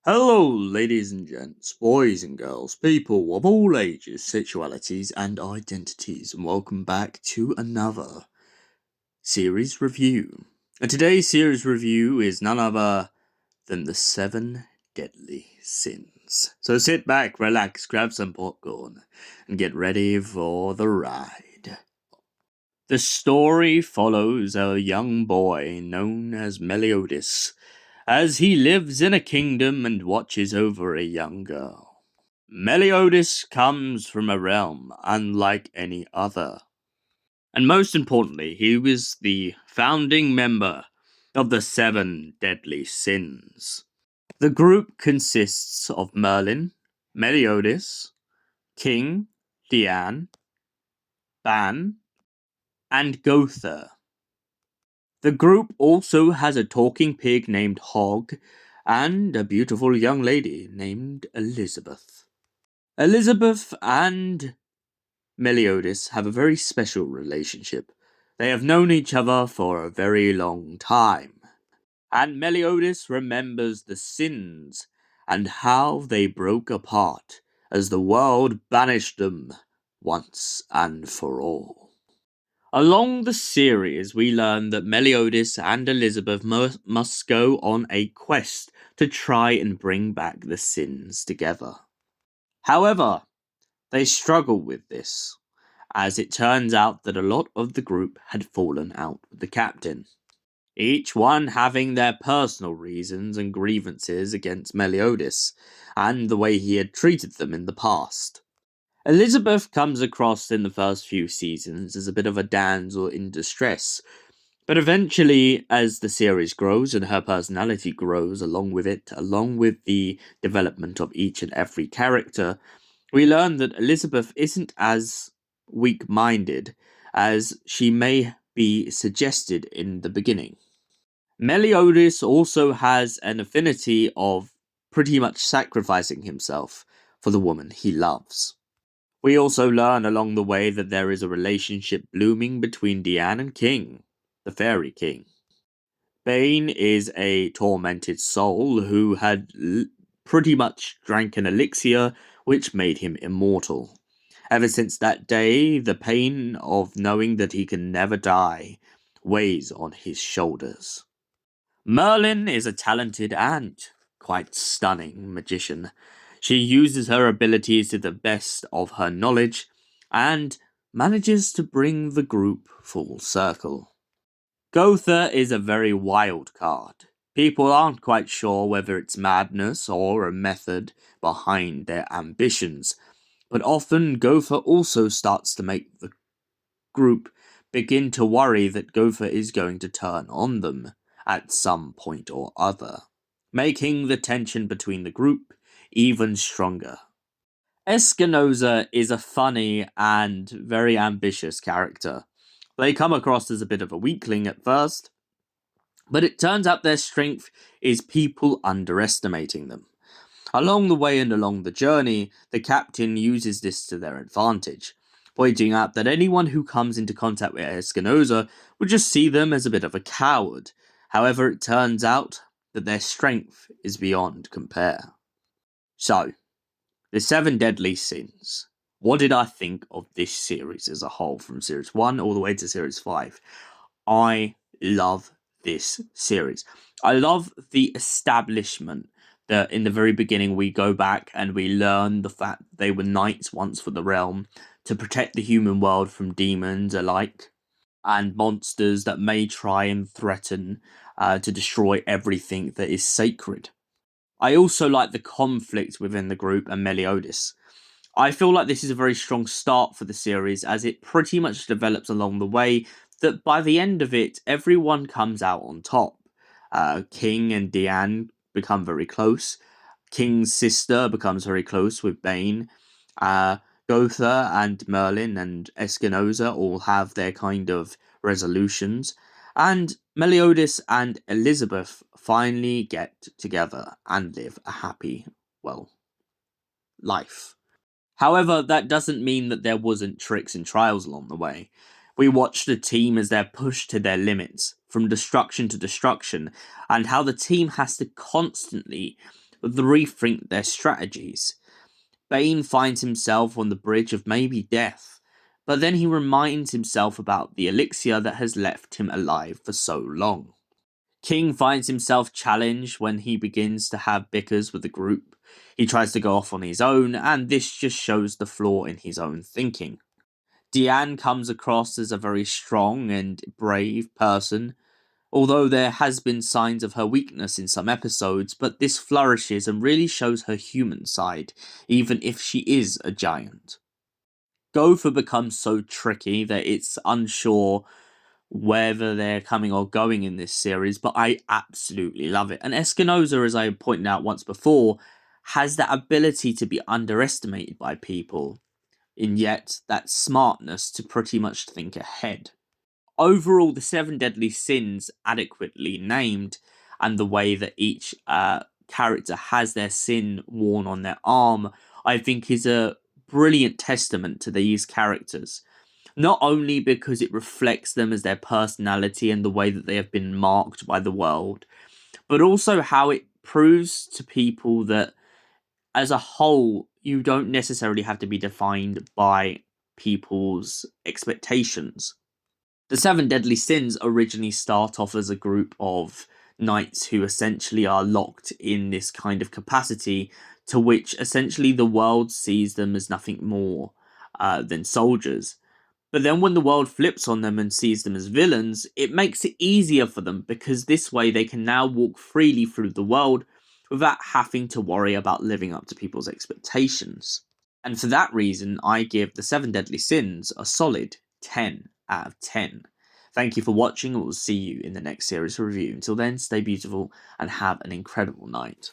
Hello, ladies and gents, boys and girls, people of all ages, sexualities, and identities, and welcome back to another series review. And today's series review is none other than the 7 Deadly Sins. So sit back, relax, grab some popcorn, and get ready for the ride. The story follows a young boy known as Meliodas, as he lives in a kingdom and watches over a young girl. Meliodas comes from a realm unlike any other. And most importantly, he was the founding member of the 7 Deadly Sins. The group consists of Merlin, Meliodas, King, Dian, Ban, and Gotha. The group also has a talking pig named Hog and a beautiful young lady named Elizabeth. Elizabeth and Meliodas have a very special relationship. They have known each other for a very long time. And Meliodas remembers the sins and how they broke apart as the world banished them once and for all. Along the series, we learn that Meliodas and Elizabeth must go on a quest to try and bring back the sins together. However, they struggle with this, as it turns out that a lot of the group had fallen out with the captain, each one having their personal reasons and grievances against Meliodas, and the way he had treated them in the past. Elizabeth comes across in the first few seasons as a bit of a damsel in distress, but eventually, as the series grows and her personality grows along with it, along with the development of each and every character, we learn that Elizabeth isn't as weak-minded as she may be suggested in the beginning. Meliodas also has an affinity of pretty much sacrificing himself for the woman he loves. We also learn along the way that there is a relationship blooming between Dian and King, the Fairy King. Bane is a tormented soul who had pretty much drank an elixir which made him immortal. Ever since that day, the pain of knowing that he can never die weighs on his shoulders. Merlin is a talented and quite stunning magician. She uses her abilities to the best of her knowledge and manages to bring the group full circle. Gotha is a very wild card. People aren't quite sure whether it's madness or a method behind their ambitions, but often Gotha also starts to make the group begin to worry that Gotha is going to turn on them at some point or other, making the tension between the group even stronger. Espinosa is a funny and very ambitious character. They come across as a bit of a weakling at first, but it turns out their strength is people underestimating them. Along the way and along the journey, the captain uses this to their advantage, pointing out that anyone who comes into contact with Espinosa would just see them as a bit of a coward. However, it turns out that their strength is beyond compare. So, the 7 Deadly Sins. What did I think of this series as a whole, from series 1 all the way to series 5? I love this series. I love the establishment that in the very beginning we go back and we learn the fact that they were knights once for the realm to protect the human world from demons alike and monsters that may try and threaten to destroy everything that is sacred. I also like the conflict within the group and Meliodas. I feel like this is a very strong start for the series, as it pretty much develops along the way that by the end of it, everyone comes out on top. King and Dian become very close. King's sister becomes very close with Bane. Gotha and Merlin and Espinosa all have their kind of resolutions. And Meliodas and Elizabeth finally get together and live a happy, well, life. However, that doesn't mean that there wasn't tricks and trials along the way. We watched the team as they're pushed to their limits, from destruction to destruction, and how the team has to constantly rethink their strategies. Bane finds himself on the bridge of maybe death, but then he reminds himself about the elixir that has left him alive for so long. King finds himself challenged when he begins to have bickers with the group. He tries to go off on his own, and this just shows the flaw in his own thinking. Deanne comes across as a very strong and brave person, although there has been signs of her weakness in some episodes, but this flourishes and really shows her human side, even if she is a giant. Gopher becomes so tricky that it's unsure whether they're coming or going in this series, but I absolutely love it. And Espinosa, as I pointed out once before, has that ability to be underestimated by people, and yet that smartness to pretty much think ahead. Overall, the seven deadly sins adequately named, and the way that each character has their sin worn on their arm, I think is a brilliant testament to these characters. Not only because it reflects them as their personality and the way that they have been marked by the world, but also how it proves to people that, as a whole, you don't necessarily have to be defined by people's expectations. The seven deadly sins originally start off as a group of knights who essentially are locked in this kind of capacity, to which essentially the world sees them as nothing more than soldiers. But then when the world flips on them and sees them as villains, it makes it easier for them, because this way they can now walk freely through the world without having to worry about living up to people's expectations. And for that reason, I give the seven deadly sins a solid 10 out of 10. Thank you for watching, and we'll see you in the next series review. Until then, stay beautiful and have an incredible night.